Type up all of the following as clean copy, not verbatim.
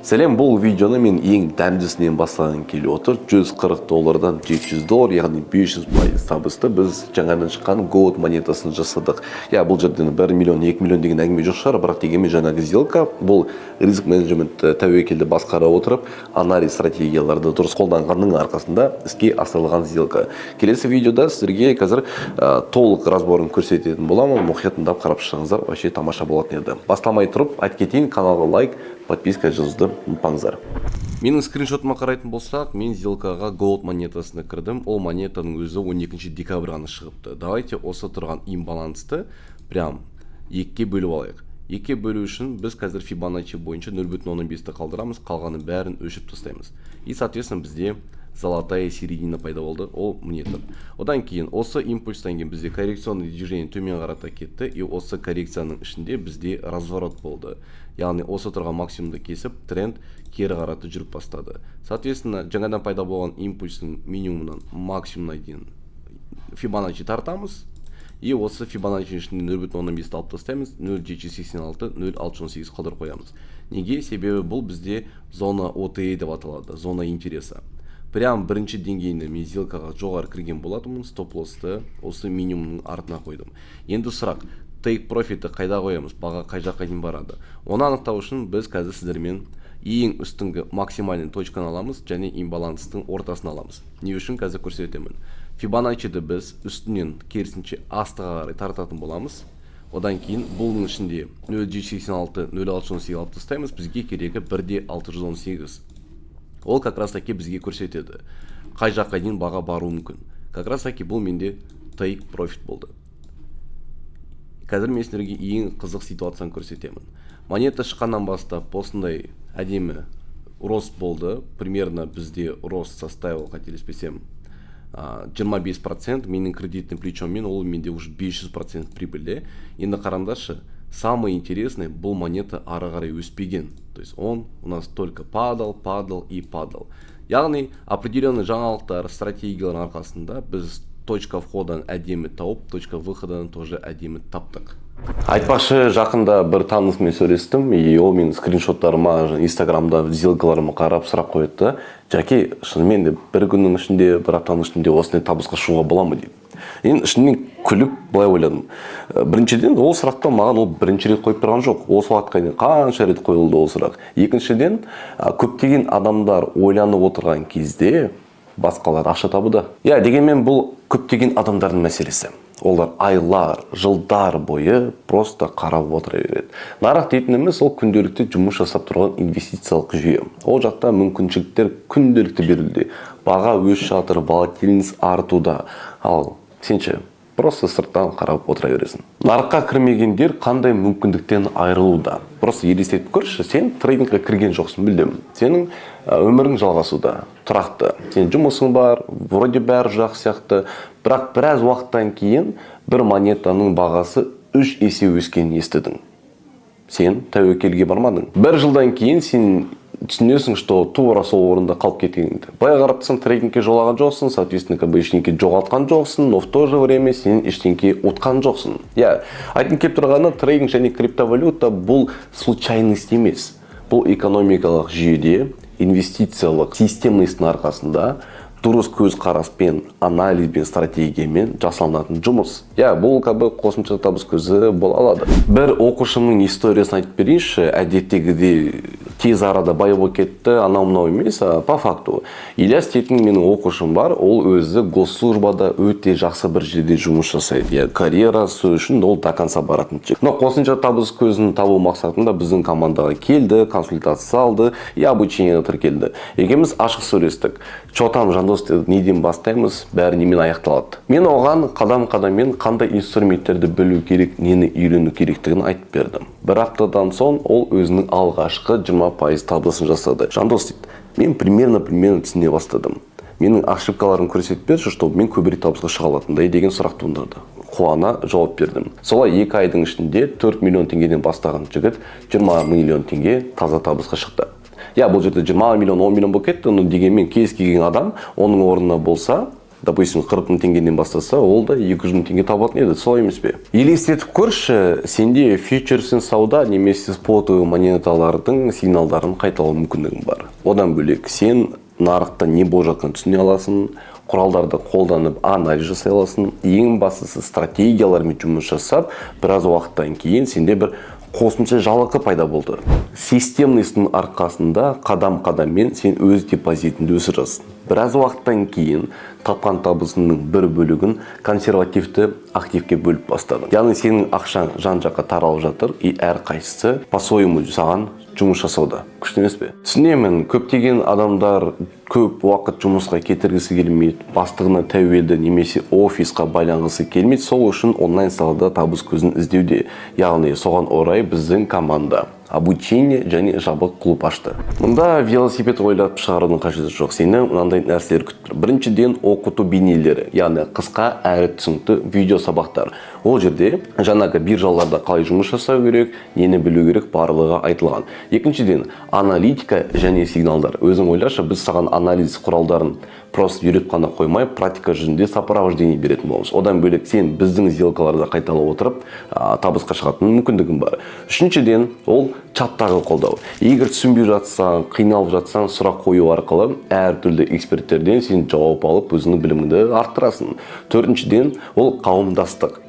Сәлем, бұл видеоны мен ең дәмдісінен бастаған келіп отыр. $140-дан $700, яғни 500% табысты біз жаңадан шыққан Gold монетасын жасадық. Бұл жерден 1 миллион, 2 миллион деген әңгіме жоқ шығар, бірақ дегенмен жаңағы сделка, бұл риск менеджмент тәуекелді басқара отырып, анализ стратегияларды дұрыс қолданғанның арқасында іске асырылған сделка. Келесі видеода сіздерге қазір толық разборын көрсететін боламын. Мұқият тыңдап қарап шығыңыздар, вообще тамаша болатын еді. Бастамай тұрып, айт кетейін, каналға лайк, подписка жазуды ұмытпаңыздар. Менің скриншотыма қарайтын болсақ, мен сделкаға Gold монетасына кірдім. Ол монетаның өзі 12 декабрь ғана шығыпты. Давайте осы тұрған имбалансты прям 2-ке бөліп алайық. 2-ке бөлу үшін біз қазір Fibonacci бойынша 0,15-ті қалдырамыз, қалғаны бәрін өшіп тастаймыз. И соответственно бізде золотая середина пайда болды, ол монета. Одан кейін осы импульстан кейін бізде коррекционный движение төмен қарата кетті, и осы коррекцияның ішінде бізде разворот болды. Яғни осы тұрған максимумды кесіп, тренд кері қарата жүріп бастады. Соответственно, жаңадан пайда болған импульстың минимумынан максимумына дейін Fibonacci тартамыз, и осы Fibonacci ішінде 0,15-ті алып тастаймыз, 0,786, 0,618 қалдырып қоямыз. Неге? Себебі бұл бізде зона OTE деп аталады, зона интереса. Прям бірінші деңгейінде мен сделкаға жоғары кірген болатынмын, стоп-лоссты осы минимумның артына қойдым. Енді сұрақ, take profit'ті қайда қоямыз, баға қай жаққа дейін барады? Оны анықтау үшін біз қазір сіздермен ең үстіңгі максимальный точканы аламыз және имбаланстың ортасын аламыз. Не үшін қазір көрсетемін. Fibonacci'ді біз үстінен керісінше астыға қарай тартатын боламыз. Одан кейін бұлың ішінде 0,786, 0,618 алып тастаймыз, бізге керегі 1,618. Ол как раз таки бізге көрсетеді. Қай жаққа дейін баға бару мүмкін. Как раз таки бұл менде take profit болды. Қазір мен сіздерге ең қызық ситуацияны көрсетемін. Монета шыққаннан бастап осындай әдемі рост болды. Примерно бізде рост составил, қателеспесем, 25%. Менің кредитный плечоммен ол менде уже 500% прибыльде. Енді қараңдаршы, самое интересное, бұл монета ары қарай өспеген. То есть он у нас только падал и падал. Яғни определенный жаңалықтар, стратегиялар арқасында біз точка входан әдемі тауып, точка выходан тоже әдемі таптық. Айтпақшы, жақында бір танысымен сөйлестім, и ол мен скриншоттарыма, инстаграмда сделкаларыма қарап сұрақ қойды. Жәке, шынымен де бір күннің ішінде, бір аптаның ішінде осындай табысқа шығуға бола ма дейді. Енді ішінен күліп былай ойладым. Біріншіден, ол сұрақта маған ол бірінші рет қойып тұрған жоқ. Ол сұраққа дейін қанша рет қойылды ол сұрақ. Екіншіден, көптеген адамдар ойланып отырған кезде басқалар ақша табуда. Дегенмен бұл көптеген адамдардың мәселесі. Олар айлар, жылдар бойы просто қарап отыра береді. Нарық дейтініміз ол күнделікті жұмыс жасап тұрған инвестициялық жүйе. Ол жақта мүмкіншіліктер күнделікті берілді. Баға өсіп жатыр, волатильность артуда. Ал сенше просто сырттан қарап отыра бересің. Нарыққа кірмегендер қандай мүмкіндіктен айырылуда? Просто елестетіп көрші, сен трейдингқа кірген жоқсың, білдім. Сенің өмірің жалғасуда, тұрақты. Сен жұмысың бар, вроде бәрі жақсы сияқты, бірақ біраз уақыттан кейін бір монетаның бағасы 3 есе өскенін естідің. Сен тәуекелге бармадың. Бір жылдан кейін сен түсінесің, что тура сол орында қалып кеткеніңді. Былай қараптысың, трейдингке жолаған жоқсың, соответственно, ештеңке жоғалтқан жоқсың, но в то же время сен ештеңке ұтқан жоқсың. Айтын келіп тұрғаны, трейдинг және криптовалюта бұл случайность емес. Бұл экономикалық жүйеде, инвестициялық системностьтің арқасында дұрыс көз қараспен, анализбен, стратегиямен жасалынатын жұмыс. Бұл қосымша табыс көзі бола алады. Бір оқушымның историясын айтып берейінші, әдеттегідей тез арада бай болып кетті, анау-мынау емес, по факту. Ильяс дейтін менің оқушым бар, ол өзі госслужбада өте жақсы бір жерде жұмыс жасайды. Карьерасы үшін ол до конца баратын чек. Но қосымша табыс көзін табу мақсатында біздің командаға келді, консультация алды, и обучение тіркелді. Екеуміз ашық сөйлестік. Чотам жандос неден бастаймыз, бәрі немен аяқталады. Мен оған қадам-қадаммен қандай инструменттерді білу керек, нені үйрену керектігін айтып бердім. Бір аптадан соң ол өзінің алғашқы 20% табысын жасады. Жандос дейді, мен примерно түсіне бастадым. Менің ошибкаларым көрсетіп берші, что мен көбірек табысқа шыға алатындай деген сұрақ туындады. Қуана жауап бердім. Солай 2 айдың ішінде 4 миллион теңгеден бастаған жігіт 20 миллион теңге таза табысқа шықты. Бұл жерде 20 миллион, 10 миллион болып кетті, но дегенмен кез келген адам оның орнына болса, допустим 40 мың теңгеден бастаса, ол да 200 мың теңге табатын еді, солай емес пе? Елестетіп көрші, сенде фьючерсен сауда немесе спотовый монеталардың сигналдарын қайталау мүмкіндігің бар. Одан бөлек сен нарықта не болып жатқанын түсіне аласың, құралдарды қолданып анализ жасай аласың. Ең бастысы стратегиялармен жұмыс жасап, біраз уақыттан кейін сенде бір қосымша жалақы пайда болды. Системностың арқасында қадам-қадаммен сен өз депозитіңді өсіресің. Біраз уақыттан кейін тапқан табысыңның бір бөлігін консервативті активке бөліп бастадың. Яғни сенің ақшаң жан-жаққа таралып жатыр, и әрқайсысы по-своему саған жұмыс жасауда. Күшті емес пе? Түсінемін, көптеген адамдар көп уақыт жұмысқа кетіргісі келмейді, бастығына тәуелді немесе офисқа байланғысы келмейді, сол үшін онлайн салада табыс көзін іздеуде. Яғни соған орай біздің команда обучение және жабық клуб ашты. Мұнда велосипед ойлап шығарудың қажеті жоқ. Сені мынандай нәрселер күтіп тұр. Біріншіден оқыту бейнелері, яғни қысқа әрі түсінікті видео сабақтар. Ол жерде жаңағы биржаларда қалай жұмыс жасау керек, нені білу керек, барлығы айтылған. Екіншіден аналитика және сигналдар. Өзің ойлашы, біз саған анализ құралдарын просто үйретіп қана қоймай, практика жүзінде сопровождение беретін боламыз. Одан бөлек сен біздің сделкаларды қайталап отырып, табысқа шығатын мүмкіндігің бар. Үшіншіден, ол чаттағы қолдау. Егер түсінбей жатсаң, қиналып жатсаң, сұрақ қою арқылы әртүрлі эксперттерден сен жауап алып, өзіңнің біліміңді арттырасың. Төртіншіден, ол қауымдастық.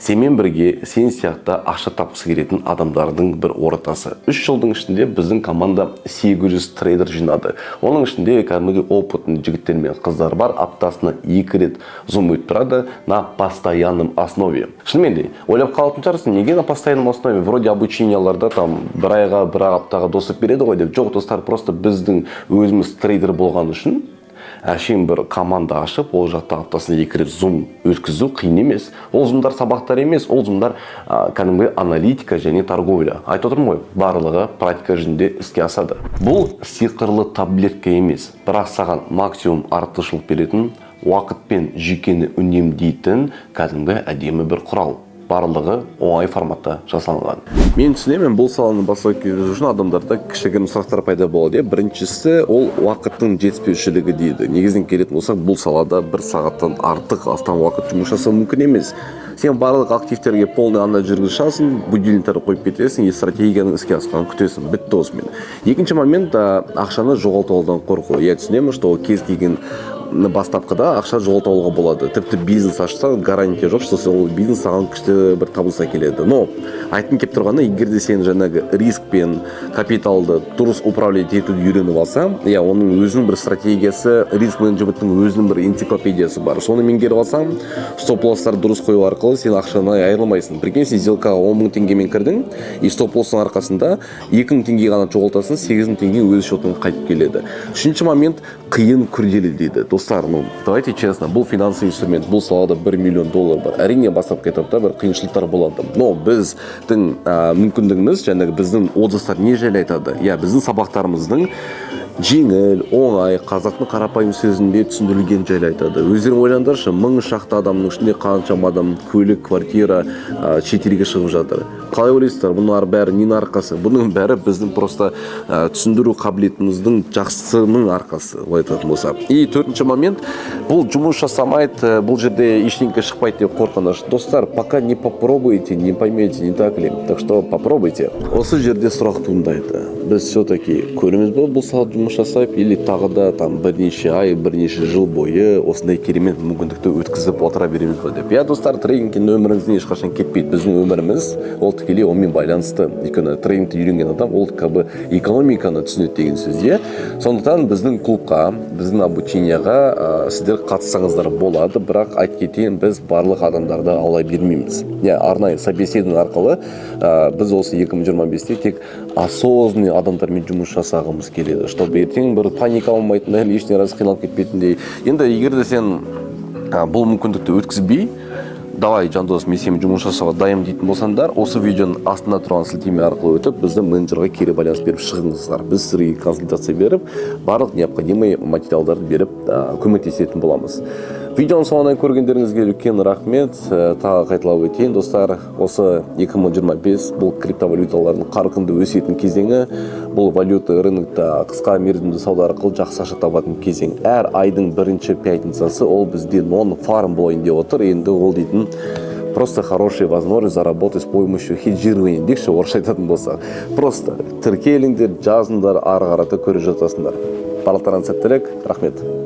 Сенмен бірге сен сияқты ақша тапқысы келетін адамдардың бір ортасы. 3 жылдың ішінде біздің команда 800 трейдер жинады. Оның ішінде кәдімгі опытный жігіттер мен қыздар бар, аптасына 2 рет зум өтіп тұрады на постоянном основе. Шынымен де, ойлап қалатын шығарсың, неге на постоянном основе? Вроде обученияларда там бір айға, бір аптаға досып береді ғой деп. Жоқ, достар, просто біздің өзіміз трейдер болған үшін әшейін бір команда ашып, ол жақта аптасына 2 рет зум өткізу қиын емес. Ол зумдар сабақтар емес, ол зумдар кәдімгі аналитика және торговля. Айтып отырмын ғой, барлығы практика жүзінде іске асады. Бұл сиқырлы таблетка емес, бірақ саған максимум артықшылық беретін, уақыт пен жүйкені үнемдейтін кәдімгі әдемі бір құрал. Барлығы оңай форматта жасалынған. Мен түсінемін, бұл саланы басқа кету үшін адамдарда кішігірім сұрақтар пайда болады. Біріншісі, ол уақыттың жетіспеушілігі дейді. Негізінен келетін болсақ, бұл салада 1 сағаттан артық астам уақыт жұмыс жасау мүмкін емес. Сен барлық активтерге полный анализ жүргізесің, будильниктерді қойып кетесің, и стратегияның іске асқанын күтесің. Бітті осымен. Екінші момент, ақшаны жоғалтудан қорқу. Я түсінемін, что кез келген бастапқыда ақша жоғалтуға болады. Тіпті бизнес ашсаң, гарантия жоқ, что ол бизнес саған күшті бір табыс әкеледі. Но айтқым келіп тұрғаны, егер де сен жаңағы риск пен капиталды дұрыс управлять етуді үйреніп алсаң, оның өзінің бір стратегиясы, риск менеджменттің өзінің бір энциклопедиясы бар. Соны меңгеріп алсаң, стоп-лосстар дұрыс қою арқылы сен ақшаны айырылмайсың. Прикинь, сен сделкаға 10 мың теңгемен кірдің, и стоп-лосстың арқасында 2 мың теңге ғана жоғалтасың, 8 мың теңге өз шотыңа қайтып келеді. Үшінші момент, қиын күрделі дейді. Достар, давайте честно, бұл финансовый инструмент, бұл салада $1 миллион бар. Әрине бастапқы этапта бір қиыншылықтар болады. Но біздің мүмкіндігіміз, жаңағы біздің отзывтар не жайлы айтады? Біздің сабақтарымыздың жеңіл, оңай, қазақтың қарапайым сөзінде түсіндірілген жайлы айтады. Өздерің ойлаңдаршы, 1000 шақты адамның ішінде қаншама адам көлік, квартира, шетелге шығып жатыр. Қалай ойлайсыздар, бұның бәрі ненің арқасы? Бұның бәрі біздің просто түсіндіру қабілетіміздің жақсының арқасы, олай айтатын болса. И төртінші момент, бұл жұмыс жасамайды, бұл жерде ештеңе шықпайды деп қорқыныш. Достар, пока не попробуйте, не поймете, не так ли? Так что попробуйте. Осы жерде сұрақ туындайды. Біз все-таки көреміз бұл салада жұмыс жасап, или тағы да бірнеше ай, бірнеше жыл бойы осындай керемет мүмкіндікті өткізіп отыра береміз бе деп. Достар, трейдингтен өміріңізден ешқашан кетпейді. Біздің өміріміз ол тікелей онымен байланысты. Өйткені трейдингті үйренген адам ол экономиканы түсінеді деген сөз. Сондықтан біздің клубқа, біздің обученияға сіздер қатыссаңыздар болады, бірақ айт кетейін, біз барлық адамдарды ала бермейміз. Арнайы собеседование арқылы біз осы 2025-те тек осознанный адамдармен жұмыс жасағымыз келеді, чтобы ертең бір паника алмайтындай, ешне раз қиналып кетпейтіндей. Енді егер де сен бұл мүмкіндікті өткізбей, давай, жандос, мен сен жұмыс жасауға дайын дейтін болсаңдар, осы видеоның астына тұрған сілтеме арқылы өтіп, біздің менеджерға кері байланыс беріп шығыңыздар. Біз сіздерге консультация беріп, барлық необходимый материалдарды беріп көмектесетін боламыз. Видеоны соңынан көргендеріңізге үлкен рахмет. Тағы қайталап өтейін достар, осы 2025 бұл криптовалюталардың қарқынды өсетін кезеңі, бұл валюта рынокта қысқа мерзімді сауда арқылы жақсы ақша табатын кезең. Әр айдың бірінші пятницасы ол бізде нон-фарм болайын деп отыр. Енді ол дейтін просто хорошая возможность заработать с помощью хеджирования дейікші, орысша айтатын болсақ. Просто тіркеліңдер, жазыңдар, ары қарата көре жатасыңдар. Барлықтарыңызға сәттілік, рахмет.